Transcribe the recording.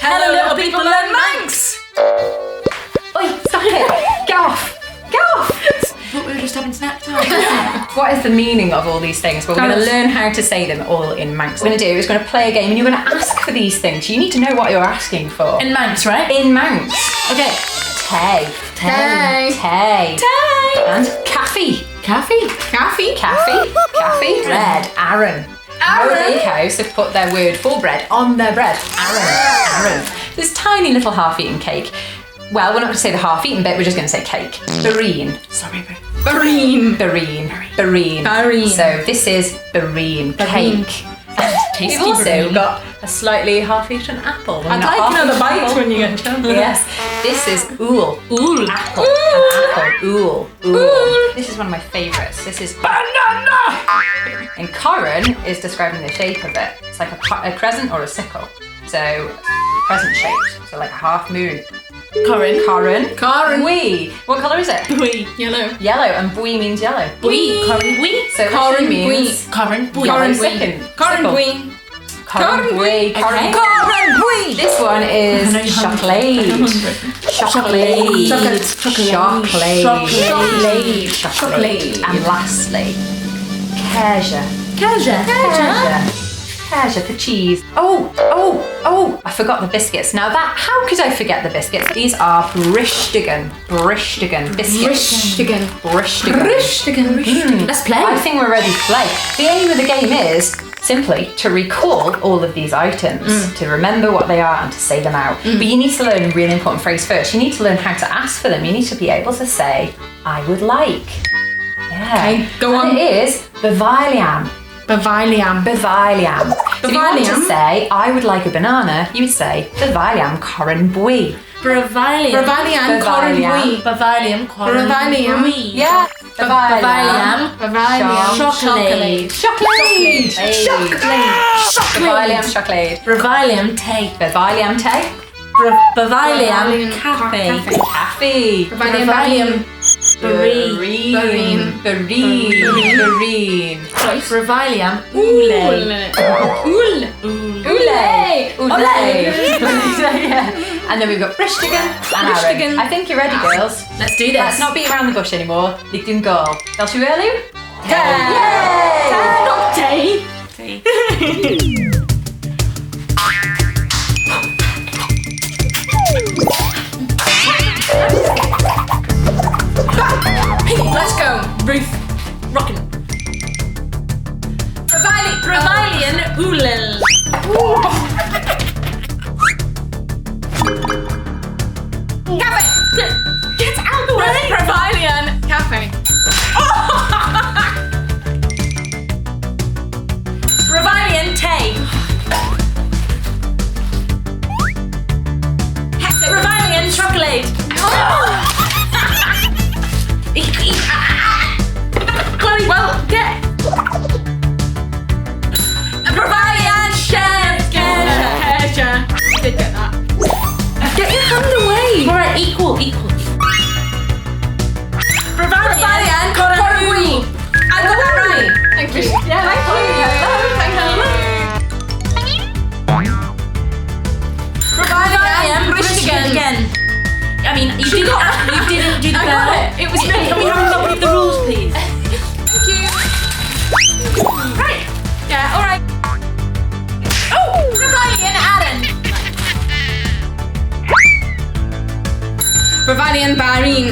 Hello, little people, learn Manx! Oi, stop it! Get off! Get off! I thought we were just having snack time. What is the meaning of all these things? Well, we're going to learn how to say them all in Manx. What we're going to do is we're going to play a game and you're going to ask for these things. You need to know what you're asking for. In Manx, right? In Manx. Okay. Tay. Tay. Tay. Tay. And Caffee. Caffee. Caffee. Caffee. Caffee. Bread. Aaron. Our bakehouse have put their word for bread on their bread. Aaron. This tiny little half-eaten cake. Well, we're not going to say the half-eaten bit, we're just going to say cake. Bareen. Sorry, Bareen. Bareen. So this is Bareen cake. Tasty. We've also got a slightly half-eaten apple. I'd like another bite when you get a chance. Yes. This is ool. Ool. Apple. Apple. Ool. Ool. This is one of my favourites. This is banana. And Corin is describing the shape of it. It's like a crescent or a sickle. So crescent shaped. So like a half moon. Corin. Bwee. What colour is it? Bwee. Yellow. Yellow, and Bwee means yellow. Bwee. Corin Bwee. So Corin means Corin Bwee. Corin Bwee. Corin Bwee. Corin Bwee. This one is Shocklaid. Shocklaid. And lastly, Caja for cheese. Oh, I forgot the biscuits. Now how could I forget the biscuits? These are Brishtigan biscuits. Brishtigan. Let's play. I think we're ready to play. The aim of the game is simply to recall all of these items, to remember what they are and to say them out. But you need to learn a really important phrase first. You need to learn how to ask for them. You need to be able to say, I would like. Yeah. Okay, go on. It is Bwee. Baviliam. If you want to say, I would like a banana, you would say, Bwee Corin Bwee. Baviliam. Corin Bwee. Baviliam. Yeah. Baviliam. Shocklaid. Baviliam Shocklaid. Baviliam Tay. Baviliam Tay. Baviliam Caffee. Baviliam Bareen. Baviliam Oole. And then we've got Brishtigan and Aaron. I think you're ready, girls. Let's do this. Let's not beat around the bush anymore. Lhiam Gell. Fel siw elw? Yay! Not Tay. Let's go. Ruth. Rockin'. Bavilian Oolel. Cafe. Get out of the way. Bavilian Cafe. Bavilian Tay. Bavilian Chocolate. Chloe, well, get. Bavilian Chef. I did get that. Get your hand away. Alright, equal. Bavilian Corin Bwee. I got that right. Thank you. Yeah, Bavilian Brishtigan again. I mean, you didn't do the bell. I got it. It was me. Can we have a copy of the rules, please? Thank you. Right. Yeah, all right. Oh, Bavilian Aaron. Bavilian Bareen.